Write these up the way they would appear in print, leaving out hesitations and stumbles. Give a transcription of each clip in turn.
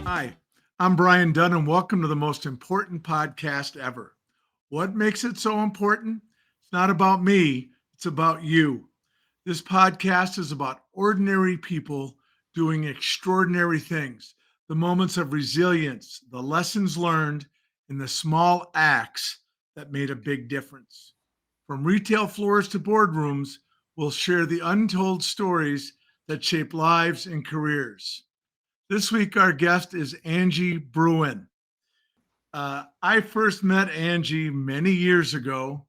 Hi, I'm Brian Dunn, and welcome to the most important podcast ever. What makes it so important? It's not about me, it's about you. This podcast is about ordinary people doing extraordinary things, the moments of resilience, the lessons learned, and the small acts that made a big difference. From retail floors to boardrooms, we'll share the untold stories that shape lives and careers. This week, our guest is Angie Bruhn. I first met Angie many years ago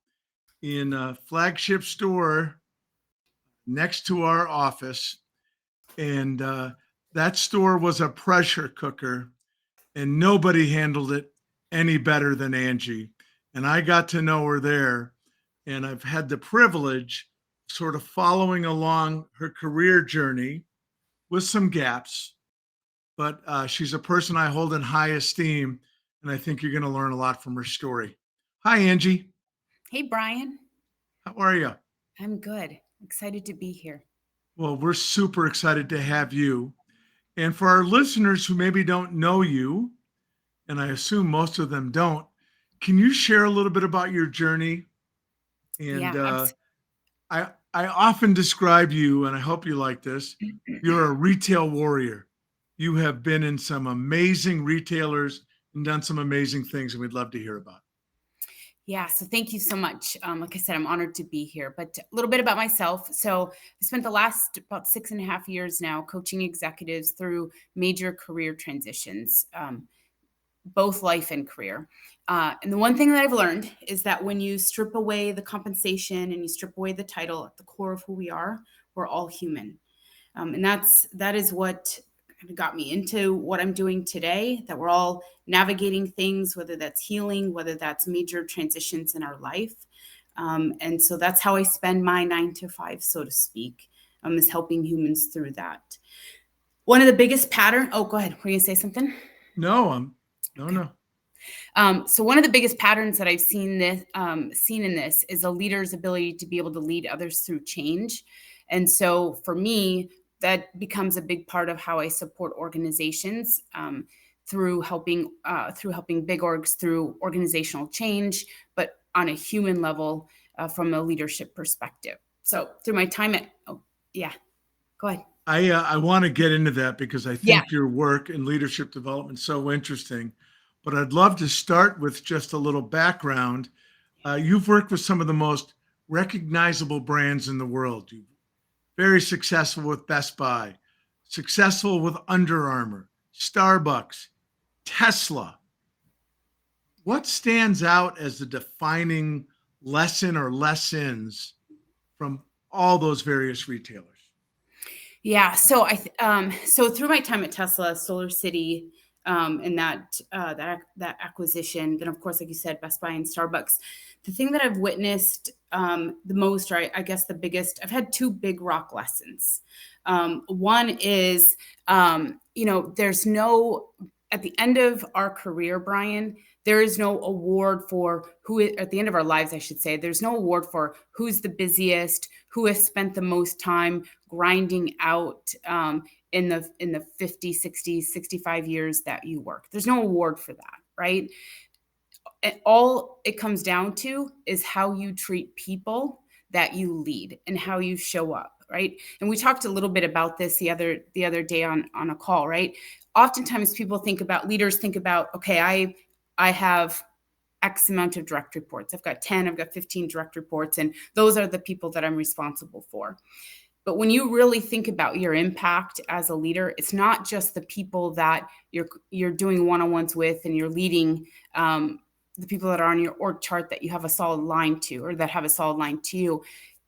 in a flagship store next to our office. And that store was a pressure cooker, and nobody handled it any better than Angie. And I got to know her there. And I've had the privilege sort of following along her career journey with some gaps, but she's a person I hold in high esteem, and I think you're going to learn a lot from her story. Hi, Angie. Hey, Brian. How are you? I'm good. Excited to be here. Well, we're super excited to have you. And for our listeners who maybe don't know you, and I assume most of them don't, can you share a little bit about your journey? And Yeah, I often describe you, and I hope you like this. You're a retail warrior. You have been in some amazing retailers and done some amazing things, and we'd love to hear about. yeah. So thank you so much. Like I said, I'm honored to be here. But a little bit about myself. So I spent the last about 6.5 years now coaching executives through major career transitions, both life and career. And the one thing that I've learned is that when you strip away the compensation and you strip away the title at the core of who we are, we're all human. And that is what kind of got me into what I'm doing today, that we're all navigating things, whether that's healing, whether that's major transitions in our life. And so that's how I spend my 9 to 5, so to speak, is helping humans through that. One of the biggest pattern. Oh, go ahead. Were you going to say something? No, no, Okay. no. So one of the biggest patterns that I've seen in this is a leader's ability to be able to lead others through change. And so for me, that becomes a big part of how I support organizations, through helping big orgs through organizational change, but on a human level, from a leadership perspective. So through my time at yeah, go ahead. I want to get into that because I Yeah. think your work in leadership development is so interesting. But I'd love to start with just a little background. You've worked with some of the most recognizable brands in the world. You're very successful with Best Buy, successful with Under Armour, Starbucks, Tesla. What stands out as the defining lesson or lessons from all those various retailers? Yeah, so through my time at Tesla, Solar City, and that acquisition, then of course, like you said, Best Buy and Starbucks. The thing that I've witnessed the most, or I guess the biggest, I've had two big rock lessons. One is, there's no at the end of our career, Brian. There is no award for at the end of our lives, I should say. There's no award for who's the busiest, who has spent the most time grinding out in the 50, 60, 65 years that you work. There's no award for that, right? All it comes down to is how you treat people that you lead and how you show up, right? And we talked a little bit about this the other day on a call, right? Oftentimes leaders think about, okay, I have X amount of direct reports. I've got 10, I've got 15 direct reports, and those are the people that I'm responsible for. But when you really think about your impact as a leader, it's not just the people that you're doing one-on-ones with and you're leading, the people that are on your org chart that you have a solid line to, or that have a solid line to you.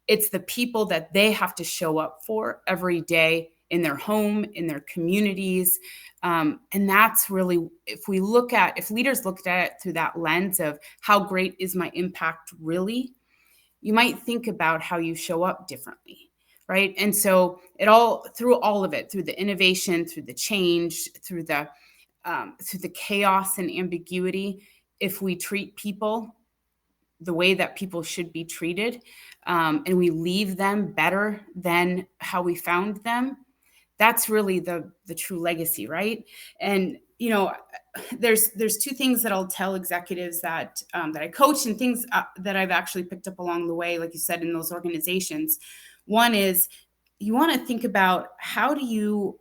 It's the people that they have to show up for every day in their home, in their communities. And that's really, if leaders looked at it through that lens of how great is my impact really, you might think about how you show up differently, right? And so through all of it, through the innovation, through the change, through the chaos and ambiguity, if we treat people the way that people should be treated, and we leave them better than how we found them, that's really the true legacy, right? And you know, there's two things that I'll tell executives that that I coach, and things that I've actually picked up along the way, like you said, in those organizations. One is, you want to think about what do you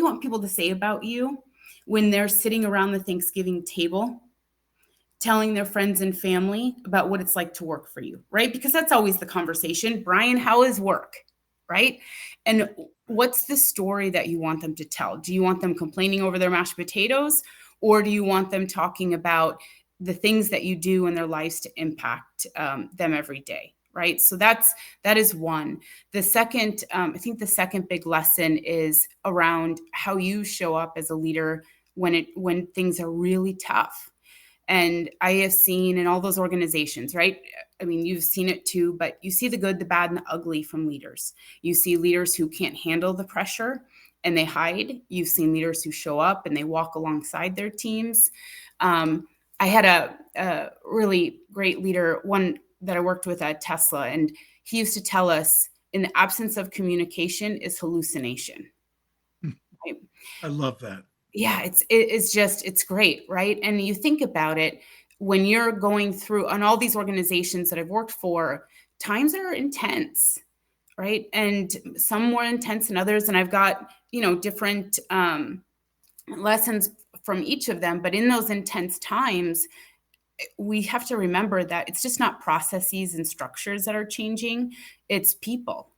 want people to say about you when they're sitting around the Thanksgiving table telling their friends and family about what it's like to work for you, right? Because that's always the conversation. Brian, how is work? Right? And what's the story that you want them to tell? Do you want them complaining over their mashed potatoes, or do you want them talking about the things that you do in their lives to impact them every day? Right. So that is one. The second, I think the second big lesson is around how you show up as a leader when things are really tough. And I have seen in all those organizations, right? I mean, you've seen it too, but you see the good, the bad, and the ugly from leaders. You see leaders who can't handle the pressure and they hide. You've seen leaders who show up and they walk alongside their teams. I had a really great leader, one that I worked with at Tesla, and he used to tell us, in the absence of communication is hallucination. Right? I love that. Yeah, it's great, right? And you think about it, when you're going through on all these organizations that I've worked for, times are intense, right? And some more intense than others. And I've got, different lessons from each of them. But in those intense times, we have to remember that it's just not processes and structures that are changing, it's people.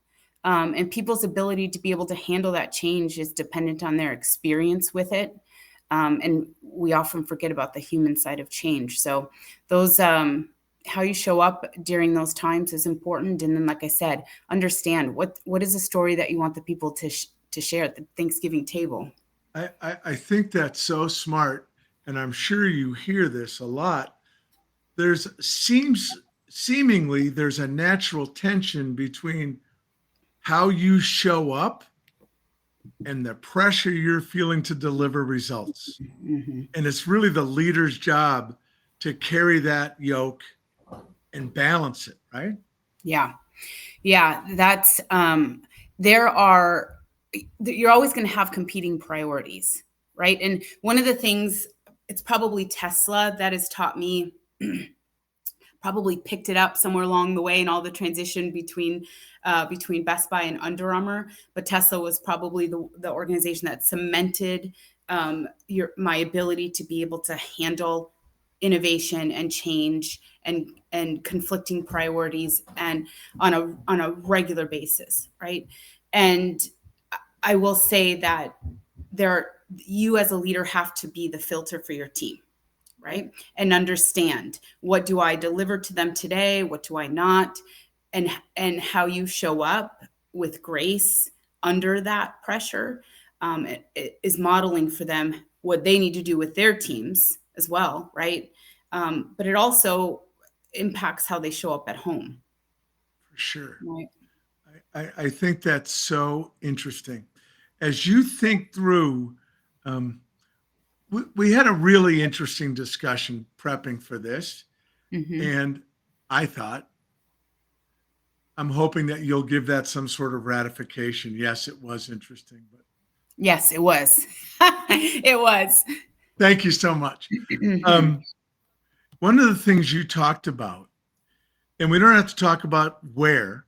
And people's ability to be able to handle that change is dependent on their experience with it. And we often forget about the human side of change. So those, how you show up during those times is important. And then, like I said, understand what is the story that you want the people to share at the Thanksgiving table. I think that's so smart. And I'm sure you hear this a lot. Seemingly there's a natural tension between how you show up and the pressure you're feeling to deliver results. Mm-hmm. And it's really the leader's job to carry that yoke and balance it, right? Yeah. That's, you're always going to have competing priorities, right? And one of the things, it's probably Tesla that has taught me, probably picked it up somewhere along the way in all the transition between Best Buy and Under Armour. But Tesla was probably the organization that cemented my ability to be able to handle innovation and change and conflicting priorities and on a regular basis, right? And I will say that you as a leader have to be the filter for your team, right? And understand, what do I deliver to them today? What do I not? And how you show up with grace under that pressure it is modeling for them what they need to do with their teams as well, right? But it also impacts how they show up at home. For sure. Right. I think that's so interesting. As you think through, we had a really interesting discussion prepping for this. Mm-hmm. And I thought, I'm hoping that you'll give that some sort of ratification. Yes, it was interesting. But yes, it was. It was. Thank you so much. One of the things you talked about, and we don't have to talk about where,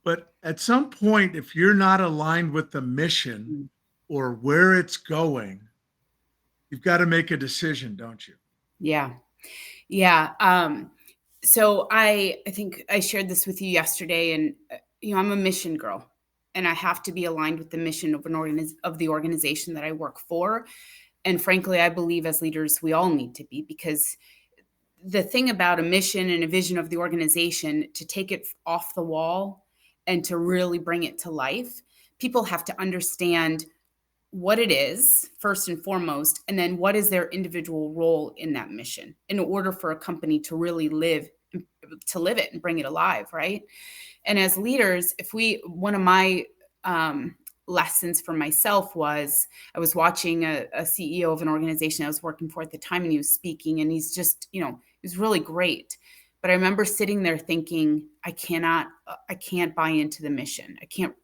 but at some point, if you're not aligned with the mission or where it's going, you've got to make a decision, don't you? Yeah. So I think I shared this with you yesterday, and I'm a mission girl, and I have to be aligned with the mission of the organization that I work for. And frankly, I believe as leaders, we all need to be, because the thing about a mission and a vision of the organization, to take it off the wall and to really bring it to life, people have to understand what it is first and foremost, and then what is their individual role in that mission in order for a company to really live it and bring it alive, right? And as leaders, one of my lessons for myself was, I was watching a CEO of an organization I was working for at the time, and he was speaking, and he's just, he was really great. But I remember sitting there thinking, I can't buy into the mission.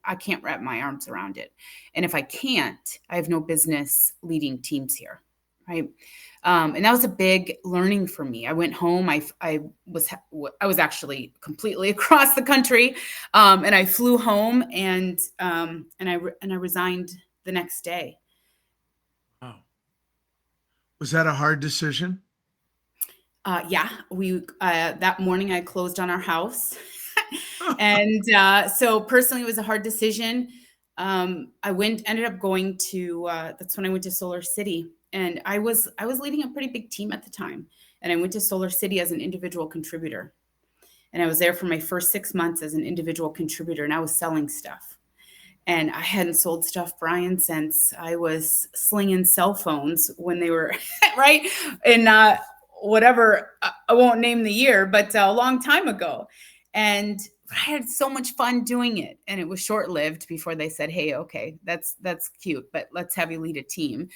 I can't wrap my arms around it. And if I can't, I have no business leading teams here, right? And that was a big learning for me. I went home. I was actually completely across the country, and I flew home, and I resigned the next day. Wow. Was that a hard decision? Yeah, we that morning I closed on our house, and so personally, it was a hard decision. Ended up going to. That's when I went to Solar City, and I was leading a pretty big team at the time, and I went to Solar City as an individual contributor, and I was there for my first 6 months as an individual contributor, and I was selling stuff. And I hadn't sold stuff, Brian, since I was slinging cell phones when they were right in whatever, I won't name the year, but a long time ago. And I had so much fun doing it, and it was short lived before they said, "Hey, okay, that's cute, but let's have you lead a team."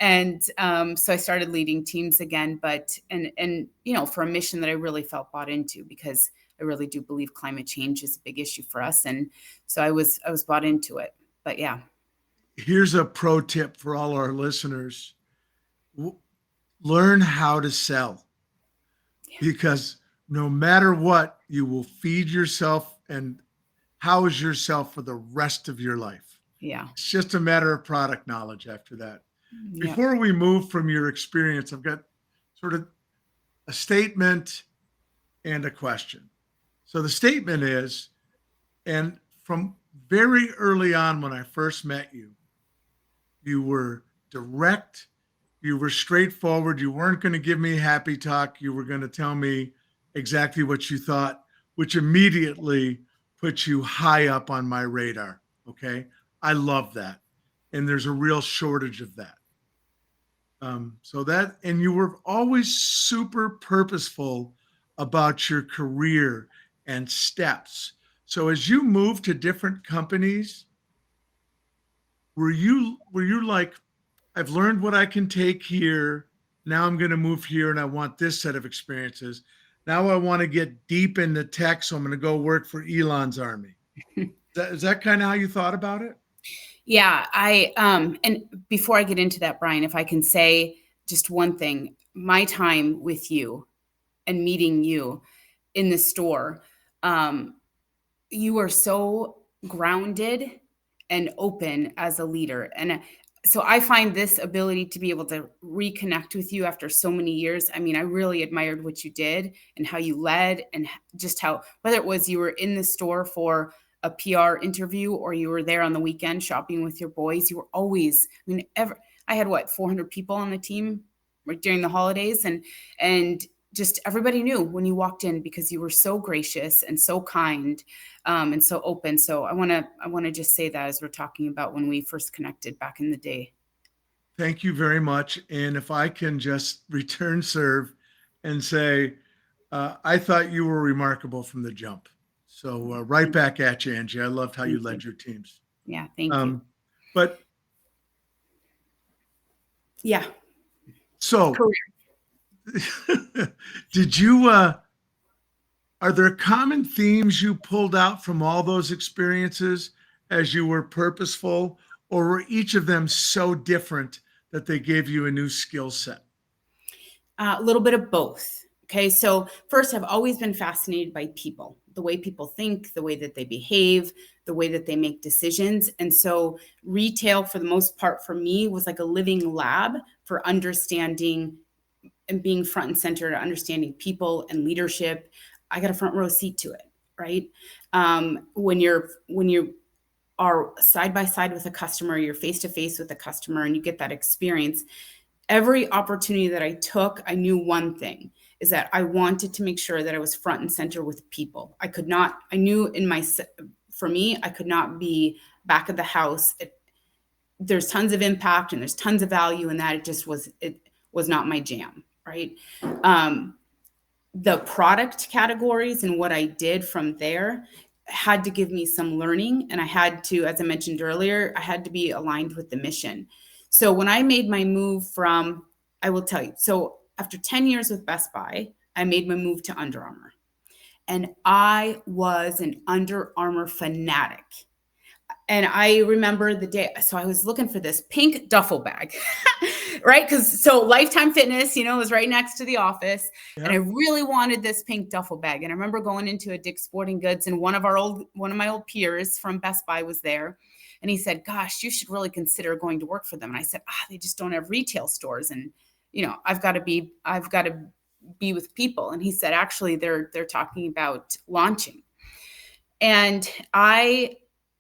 And so I started leading teams again, but and for a mission that I really felt bought into, because I really do believe climate change is a big issue for us, and so I was bought into it. But yeah. Here's a pro tip for all our listeners. Learn how to sell, because no matter what, you will feed yourself and house yourself for the rest of your life. Yeah. It's just a matter of product knowledge after that. Yeah. Before we move from your experience, I've got sort of a statement and a question. So the statement is, and from very early on when I first met you, you were direct, you were straightforward, you weren't going to give me happy talk, you were going to tell me exactly what you thought, which immediately puts you high up on my radar. Okay. I love that. And there's a real shortage of that. And you were always super purposeful about your career and steps. So as you moved to different companies, were you like, I've learned what I can take here. Now I'm going to move here and I want this set of experiences. Now I want to get deep into tech, so I'm going to go work for Elon's army. Is that kind of how you thought about it? Yeah, and before I get into that, Brian, if I can say just one thing, my time with you and meeting you in the store, um, you are so grounded and open as a leader. And so I find this ability to be able to reconnect with you after so many years. I mean, I really admired what you did and how you led, and just how, whether it was you were in the store for a PR interview or you were there on the weekend shopping with your boys, you were always, I mean, I had 400 people on the team during the holidays, and just everybody knew when you walked in, because you were so gracious and so kind, and so open. So I want to just say that as we're talking about when we first connected back in the day. Thank you very much. And if I can just return serve and say, I thought you were remarkable from the jump. So right back at you, Angie. I loved how you led your teams. Yeah, thank you. But Yeah. so did you, are there common themes you pulled out from all those experiences as you were purposeful, or were each of them so different that they gave you a new skill set? A little bit of both. Okay. So first, I've always been fascinated by people, the way people think, the way that they behave, the way that they make decisions. And so retail, for the most part, for me, was like a living lab for understanding and being front and center to understanding people and leadership. I got a front row seat to it, right? When you are side by side with a customer, you're face to face with a customer, and you get that experience. Every opportunity that I took, I knew one thing, is that I wanted to make sure that I was front and center with people. I knew for me, I could not be back of the house. There's tons of impact and there's tons of value in that. It was not my jam, right? The product categories and what I did from there had to give me some learning. And I had to, as I mentioned earlier, I had to be aligned with the mission. So when I made my move I will tell you, so after 10 years with Best Buy, I made my move to Under Armour. And I was an Under Armour fanatic. And I remember the day, so I was looking for this pink duffel bag, right? So Lifetime Fitness, was right next to the office. And I Yep. really wanted this pink duffel bag. And I remember going into a Dick's Sporting Goods, and one of my old peers from Best Buy was there. And he said, gosh, you should really consider going to work for them. And I said, they just don't have retail stores. And, I've got to be with people. And he said, actually, they're talking about launching. And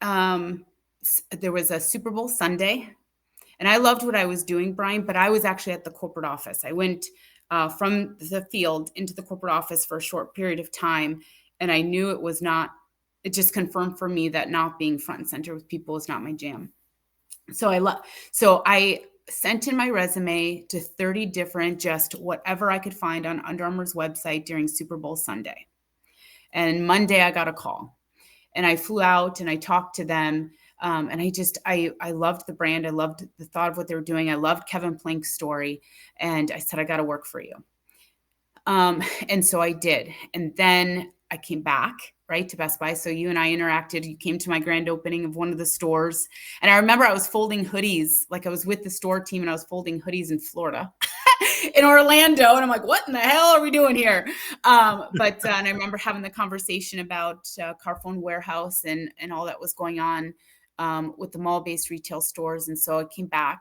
there was a Super Bowl Sunday, and I loved what I was doing, Brian, but I was actually at the corporate office. I went from the field into the corporate office for a short period of time, and I knew it just confirmed for me that not being front and center with people is not my jam. So I sent in my resume to 30 different, just whatever I could find on Under Armour's website during Super Bowl Sunday. And Monday I got a call. And I flew out and I talked to them. And I loved the brand. I loved the thought of what they were doing. I loved Kevin Plank's story. And I said, I got to work for you. And so I did. And then I came back, right, to Best Buy. So you and I interacted. You came to my grand opening of one of the stores. And I remember I was folding hoodies. Like, I was with the store team and I was folding hoodies in Florida. In Orlando, and I'm like, what in the hell are we doing here? And I remember having the conversation about Carphone Warehouse and all that was going on with the mall-based retail stores. And so I came back.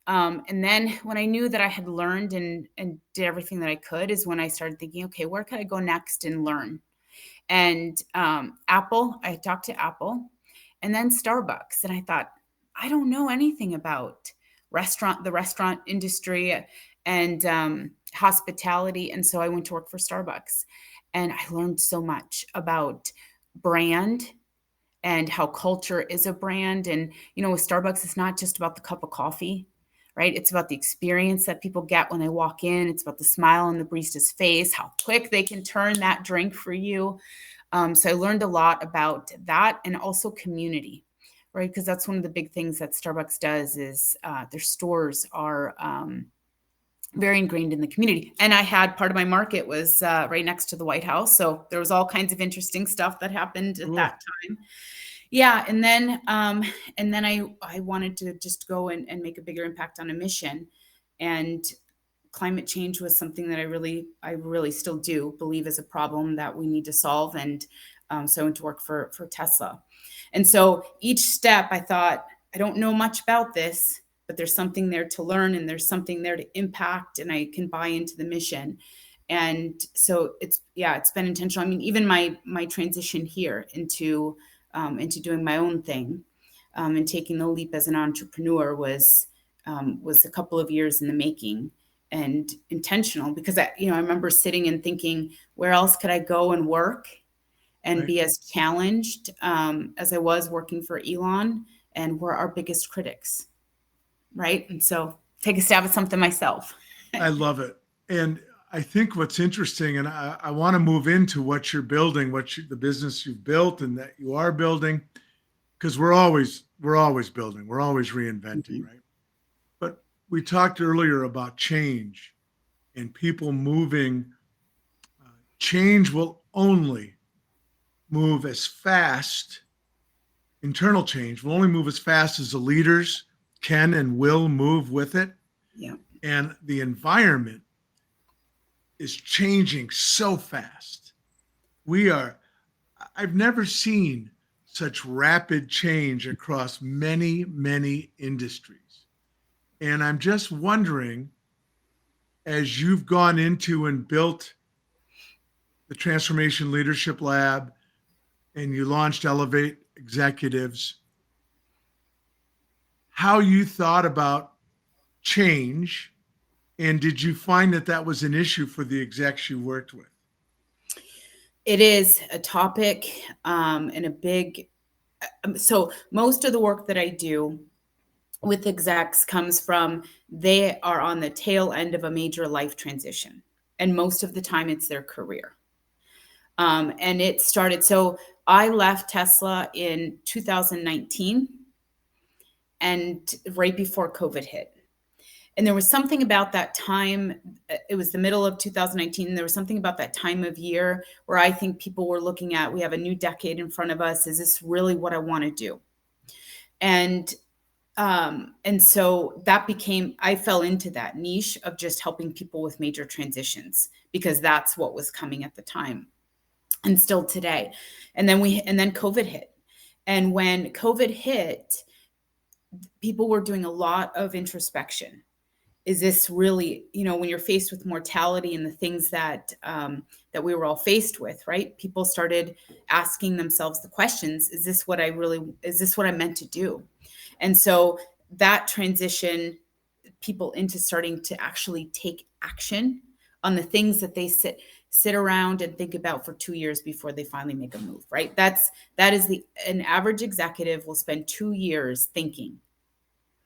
And then when I knew that I had learned and did everything that I could is when I started thinking, okay, where could I go next and learn? And Apple, I talked to Apple, and then Starbucks. And I thought, I don't know anything about the restaurant industry and hospitality. And so I went to work for Starbucks, and I learned so much about brand and how culture is a brand. And, with Starbucks, it's not just about the cup of coffee, right? It's about the experience that people get when they walk in. It's about the smile on the barista's face, how quick they can turn that drink for you. So I learned a lot about that, and also community, right? Because that's one of the big things that Starbucks does is their stores are very ingrained in the community. And I had part of my market was right next to the White House. So there was all kinds of interesting stuff that happened at that time. Yeah. And then I wanted to just go and make a bigger impact on a mission. And climate change was something that I really still do believe is a problem that we need to solve. And so I went to work for Tesla. And so each step I thought, I don't know much about this, but there's something there to learn, and there's something there to impact, and I can buy into the mission. And so it's been intentional. I mean, even my transition here into doing my own thing and taking the leap as an entrepreneur was a couple of years in the making and intentional, because I remember sitting and thinking, where else could I go and work and be as challenged as I was working for Elon, and we're our biggest critics. Right. And so take a stab at something myself. I love it. And I think what's interesting, and I want to move into what you're building, the business you've built and that you are building, because we're always building, we're always reinventing, right? But we talked earlier about change and people moving. Change will only move as fast. Internal change will only move as fast as the leaders can and will move with it. Yeah. And the environment is changing so fast. I've never seen such rapid change across many, many industries. And I'm just wondering, as you've gone into and built the Transformation Leadership Lab and you launched Elevate Executives, how you thought about change, and did you find that was an issue for the execs you worked with? It is a topic and a big, so most of the work that I do with execs comes from, they are on the tail end of a major life transition. And most of the time it's their career. And it started, so I left Tesla in 2019 and right before COVID hit. And there was something about that time, it was the middle of 2019. There was something about that time of year where I think people were looking at, we have a new decade in front of us. Is this really what I want to do? And and so that became, I fell into that niche of just helping people with major transitions because that's what was coming at the time and still today. And then COVID hit. And when COVID hit, people were doing a lot of introspection. Is this really, when you're faced with mortality and the things that that we were all faced with, right? People started asking themselves the questions: is this what I'm meant to do? And so that transition people into starting to actually take action on the things that they sit around and think about for 2 years before they finally make a move, right? That is an average executive will spend 2 years thinking,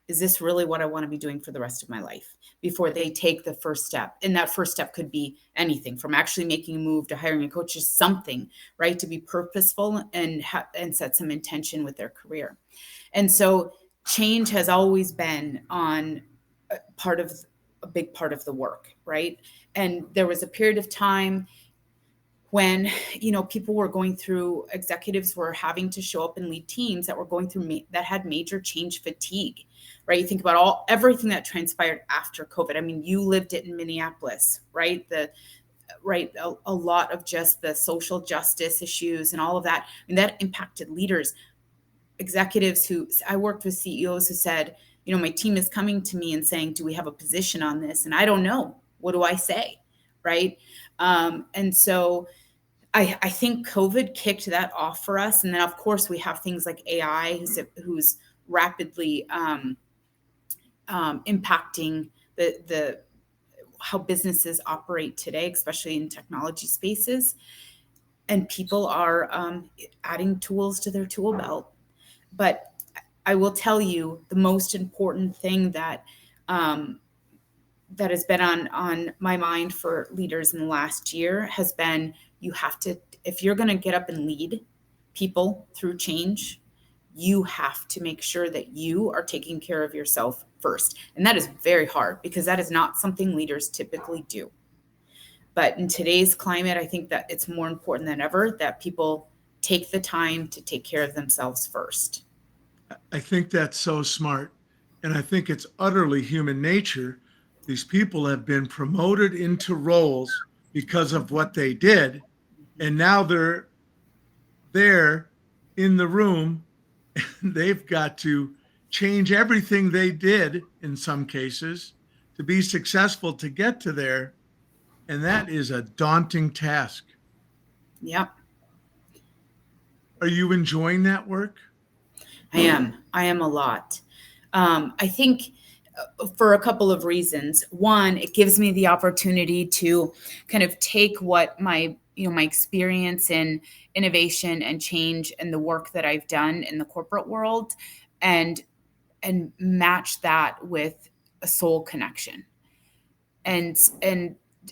is this really what I want to be doing for the rest of my life, before they take the first step? And that first step could be anything from actually making a move to hiring a coach, just something, right? To be purposeful and set some intention with their career. And so change has always been on a big part of the work, right? And there was a period of time when people were going through, executives were having to show up and lead teams that were going through that had major change fatigue, right? You think about everything that transpired after COVID. I mean, you lived it in Minneapolis, right? A lot of just the social justice issues and all of that. I mean, that impacted leaders, executives who I worked with, CEOs who said, my team is coming to me and saying, do we have a position on this? And I don't know. What do I say? Right. And so I think COVID kicked that off for us. And then, of course, we have things like AI who's rapidly impacting the how businesses operate today, especially in technology spaces. And people are adding tools to their tool belt. But I will tell you, the most important thing that that has been on my mind for leaders in the last year has been, you have to, if you're going to get up and lead people through change, you have to make sure that you are taking care of yourself first. And that is very hard because that is not something leaders typically do. But in today's climate, I think that it's more important than ever that people take the time to take care of themselves first. I think that's so smart. And I think it's utterly human nature. These people have been promoted into roles because of what they did. And now they're there in the room and they've got to change everything they did in some cases to be successful to get to there. And that is a daunting task. Yep. Are you enjoying that work? I am a lot. I think for a couple of reasons. One, it gives me the opportunity to kind of take what my experience in innovation and change and the work that I've done in the corporate world and match that with a soul connection. And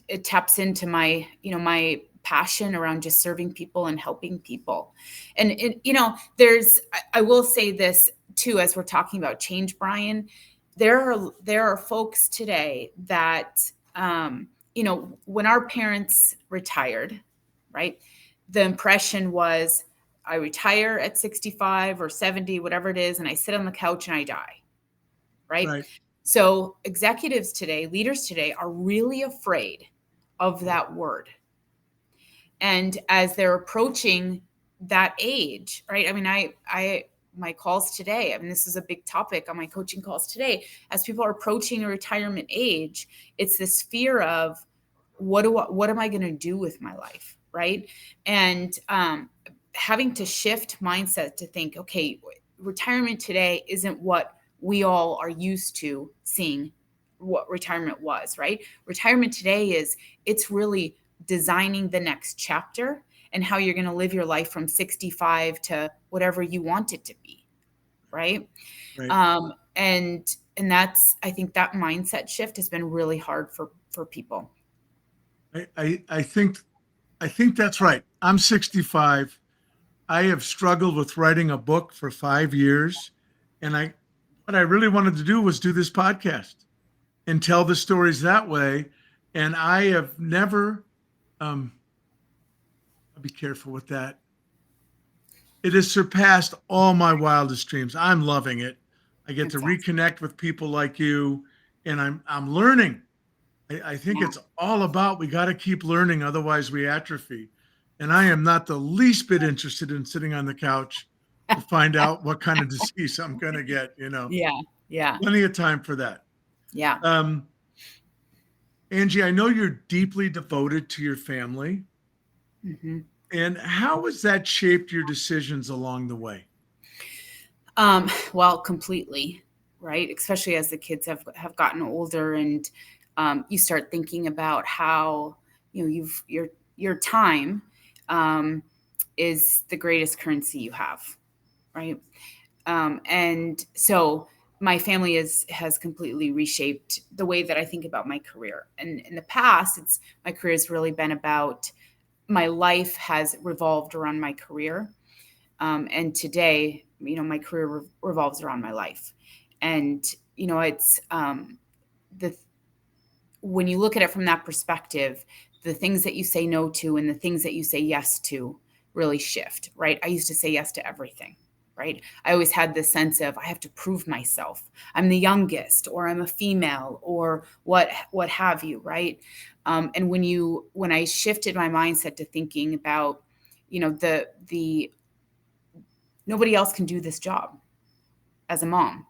it taps into my my passion around just serving people and helping people. And I will say this too, as we're talking about change, Brian, there are folks today that when our parents retired, right, the impression was, I retire at 65 or 70, whatever it is, and I sit on the couch and I die, right? Right. So executives today, leaders today, are really afraid of that word. And as they're approaching that age, right? I mean, my calls today, I mean, this is a big topic on my coaching calls today. As people are approaching a retirement age, it's this fear of what am I going to do with my life, right? And having to shift mindset to think, okay, retirement today isn't what we all are used to seeing what retirement was, right? Retirement today it's really designing the next chapter and how you're going to live your life from 65 to whatever you want it to be, right? Right. And that's, I think that mindset shift has been really hard for people. I think that's right. I'm 65. I have struggled with writing a book for 5 years. And what I really wanted to do was do this podcast and tell the stories that way. And I have never, I'll be careful with that. It has surpassed all my wildest dreams. I'm loving it. I get to It's awesome. reconnect with people like you, and I'm learning. I think Yeah. it's all about we got to keep learning, otherwise we atrophy. And I am not the least bit interested in sitting on the couch to find out what kind of disease I'm going to get. Yeah. Yeah. Plenty of time for that. Yeah. Um, Angie, I know you're deeply devoted to your family. Hmm. And how has that shaped your decisions along the way? Well, completely, right? Especially as the kids have gotten older, and you start thinking about how your time um, is the greatest currency you have, right? And so my family has completely reshaped the way that I think about my career. And in the past, it's my career has really been about my life has revolved around my career. And today, my career revolves around my life. And, it's the when you look at it from that perspective, the things that you say no to and the things that you say yes to really shift, right? I used to say yes to everything, right? I always had this sense of I have to prove myself. I'm the youngest, or I'm a female, or what have you, right? And when I shifted my mindset to thinking about, the nobody else can do this job as a mom,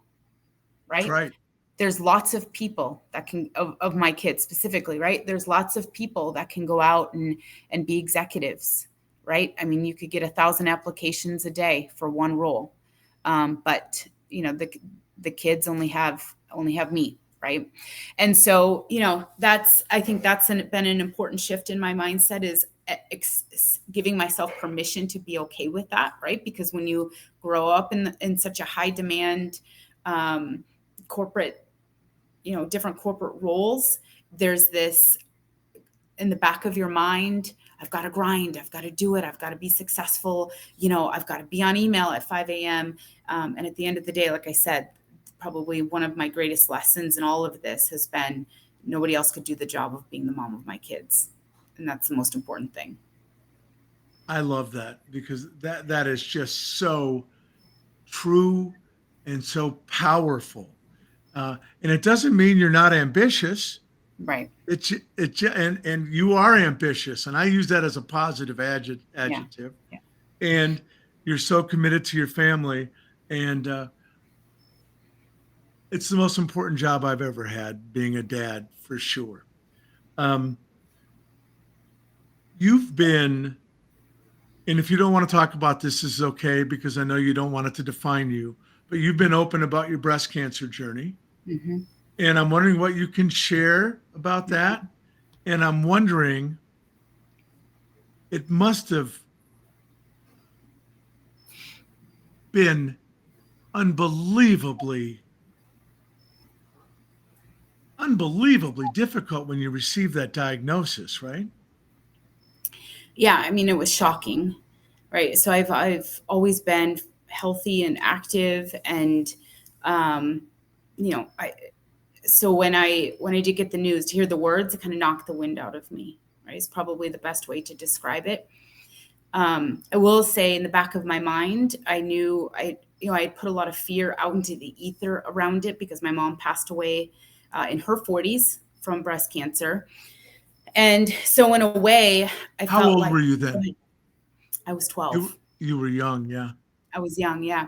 That's right? right. There's lots of people that can of my kids specifically, right? There's lots of people that can go out and be executives, right? I mean, you could get 1,000 applications a day for one role, but the kids only have me, right? And so that's I think that's been an important shift in my mindset is giving myself permission to be okay with that, right? Because when you grow up in such a high demand corporate, different corporate roles, there's this in the back of your mind, I've got to grind, I've got to do it, I've got to be successful, I've got to be on email at 5 a.m. And at the end of the day, like I said, probably one of my greatest lessons in all of this has been nobody else could do the job of being the mom of my kids. And that's the most important thing. I love that because that is just so true and so powerful. And it doesn't mean you're not ambitious. Right. And you are ambitious, and I use that as a positive Yeah. adjective. Yeah. And you're so committed to your family, and it's the most important job I've ever had, being a dad for sure. Um, you've been, and if you don't want to talk about this is okay because I know you don't want it to define you, but you've been open about your breast cancer journey. Mm-hmm. And I'm wondering what you can share about that. And I'm wondering, it must have been unbelievably, unbelievably difficult when you received that diagnosis, right? Yeah, I mean, it was shocking, right? So I've always been healthy and active, and um, I so when I did get the news, to hear the words, it kind of knocked the wind out of me. Right, is probably the best way to describe it. I will say, in the back of my mind, I knew I had put a lot of fear out into the ether around it because my mom passed away in her 40s from breast cancer. And so in a way, I How felt old like were you then? I was You 12. you were young, yeah. I was young, yeah.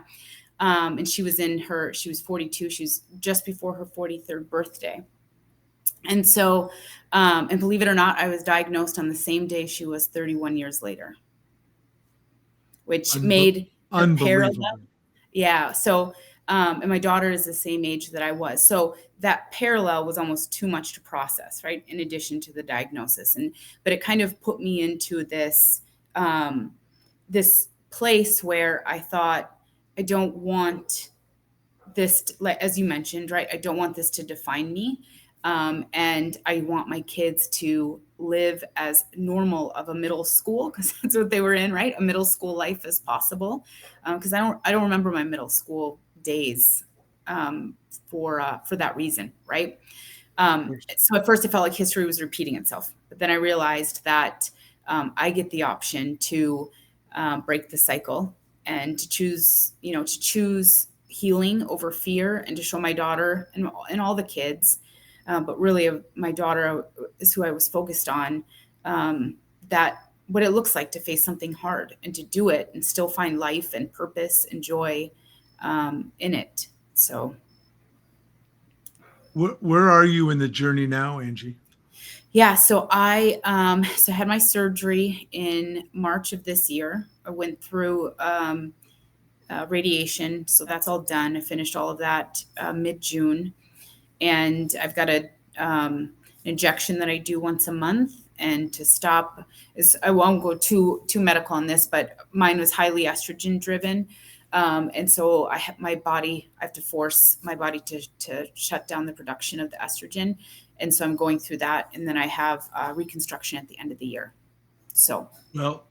And she was 42. She was just before her 43rd birthday. And so, and believe it or not, I was diagnosed on the same day she was 31 years later, which Unbe- made the parallel. Unbelievable. Yeah. So, and my daughter is the same age that I was. So that parallel was almost too much to process, right? In addition to the diagnosis. But it kind of put me into um, this place where I thought, I don't want this, like as you mentioned, right? I don't want this to define me. And I want my kids to live as normal of a middle school, because that's what they were in, right? A middle school life as possible. Because I don't remember my middle school days um, for that reason, right? So at first, it felt like history was repeating itself, but then I realized that I get the option to break the cycle and to choose healing over fear, and to show my daughter and all the kids, but really my daughter is who I was focused on, that what it looks like to face something hard and to do it and still find life and purpose and joy in it. So Where are you in the journey now, Angie? yeah, so I had my surgery in March of this year. I went through radiation, so that's all done. I finished all of that mid-June, and I've got a injection that I do once a month. And to stop is, I won't go too medical on this, but mine was highly estrogen driven. And so I have to force my body to shut down the production of the estrogen. And so I'm going through that. And then I have reconstruction at the end of the year. So, Well,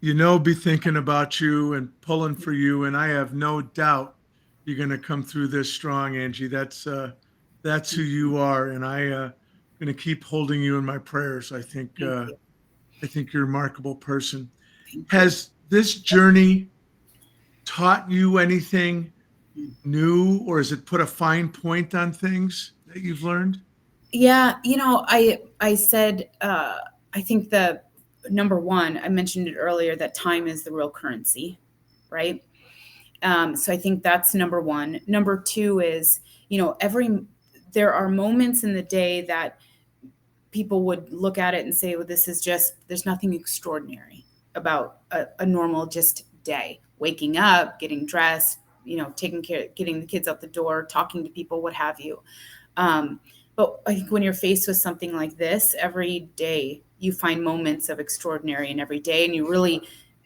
be thinking about you and pulling for you. And I have no doubt you're going to come through this strong, Angie. That's who you are. And I'm going to keep holding you in my prayers. I think you're a remarkable person. thank you. Has this journey taught you anything new, or has it put a fine point on things that you've learned? Yeah, I said, I think the number one, I mentioned it earlier, that time is the real currency, right? So I think that's number one. Number two is, there are moments in the day that people would look at it and say, well, there's nothing extraordinary about a normal just day, waking up, getting dressed, taking care, getting the kids out the door, talking to people, what have you. But I think when you're faced with something like this, every day you find moments of extraordinary in every day, and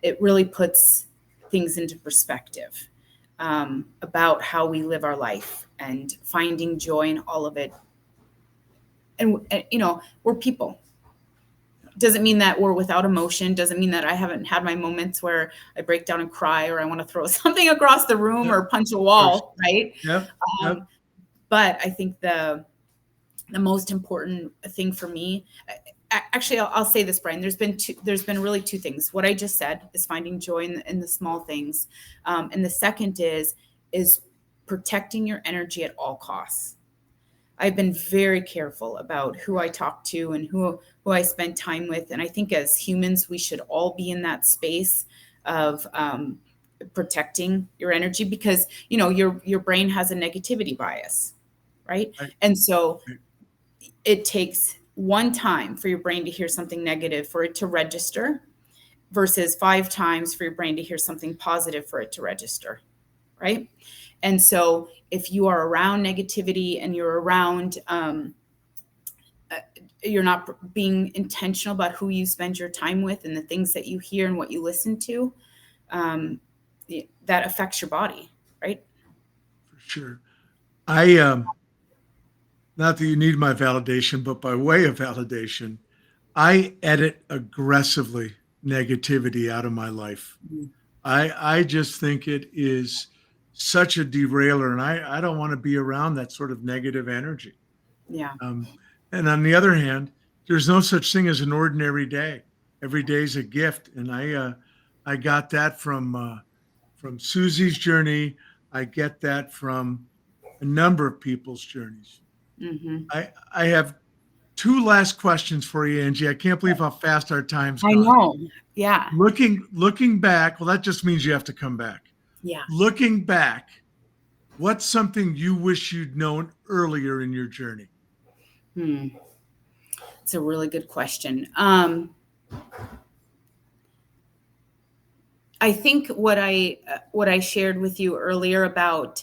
it really puts things into perspective about how we live our life and finding joy in all of it. And we're people. Doesn't mean that we're without emotion. Doesn't mean that I haven't had my moments where I break down and cry, or I want to throw something across the room, Yep. or punch a wall, right? Yep. Yep. But I think the most important thing for me, actually, I'll say this, Brian. There's been really two things. What I just said is finding joy in the small things, and the second is protecting your energy at all costs. I've been very careful about who I talk to and who I spend time with, and I think as humans, we should all be in that space of protecting your energy, because your brain has a negativity bias, right? Right. And so it takes one time for your brain to hear something negative for it to register, versus 5 times for your brain to hear something positive for it to register, right? And so if you are around negativity and you're around, you're not being intentional about who you spend your time with and the things that you hear and what you listen to, that affects your body, right? For sure. I not that you need my validation, but by way of validation, I edit aggressively negativity out of my life. I just think it is such a derailer, and I don't want to be around that sort of negative energy. Yeah. And on the other hand, there's no such thing as an ordinary day. Every day is a gift, and I got that from Susie's journey. I get that from a number of people's journeys. Mm-hmm. I have 2 last questions for you, Angie. I can't believe how fast our time's I gone. know. Yeah. Looking back, well, that just means you have to come back. Yeah. Looking back, what's something you wish you'd known earlier in your journey? It's a really good question. I think what I shared with you earlier about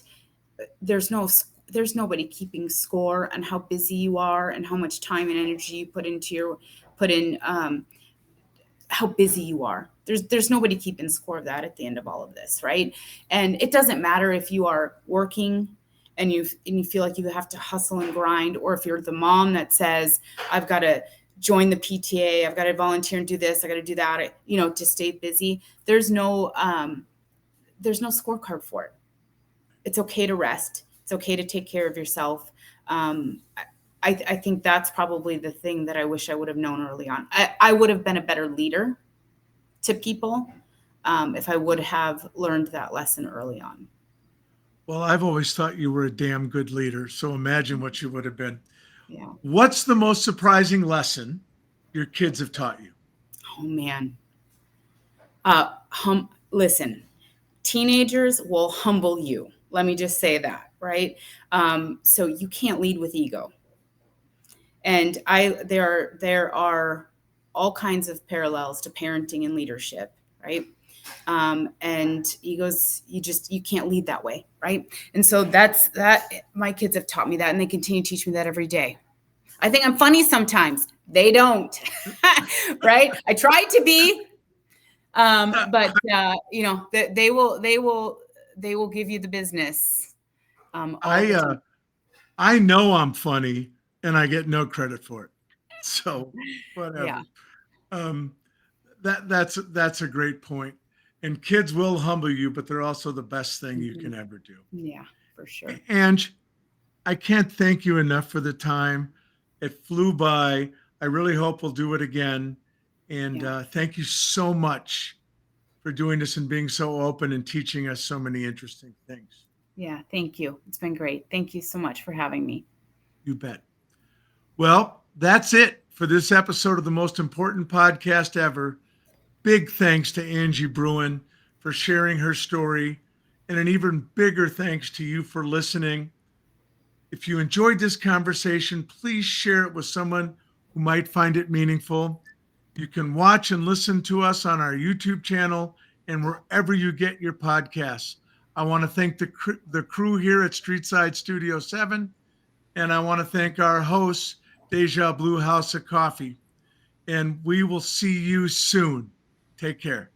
there's nobody keeping score on how busy you are and how much time and energy you put in how busy you are. There's nobody keeping score of that at the end of all of this, right? And it doesn't matter if you are working and you feel like you have to hustle and grind, or if you're the mom that says, I've got to join the PTA, I've got to volunteer and do this, I got to do that, to stay busy. There's no scorecard for it. It's okay to rest. It's okay to take care of yourself. I think that's probably the thing that I wish I would have known early on. I would have been a better leader to people. if I would have learned that lesson early on. Well, I've always thought you were a damn good leader. So imagine what you would have been. Yeah. What's the most surprising lesson your kids have taught you? Oh man. Listen, teenagers will humble you. Let me just say that, right? So you can't lead with ego. And there are all kinds of parallels to parenting and leadership, right? And egos, you can't lead that way, right? And so that my kids have taught me that, and they continue to teach me that every day. I think I'm funny sometimes. They don't, right? I try to be, but they will give you the business all the time. I know I'm funny and I get no credit for it. So Yeah. whatever. Um, that's a great point. And kids will humble you, but they're also the best thing you can ever do. Yeah, for sure. And I can't thank you enough for the time. It flew by. I really hope we'll do it again. And thank you so much for doing this and being so open and teaching us so many interesting things. Yeah, thank you. It's been great. Thank you so much for having me. You bet. Well, that's it for this episode of the most important podcast ever. Big thanks to Angie Bruhn for sharing her story, and an even bigger thanks to you for listening. If you enjoyed this conversation, please share it with someone who might find it meaningful. You can watch and listen to us on our YouTube channel and wherever you get your podcasts. I want to thank the crew here at Streetside Studio 7, and I want to thank our hosts, Deja Blue House of Coffee. And we will see you soon. Take care.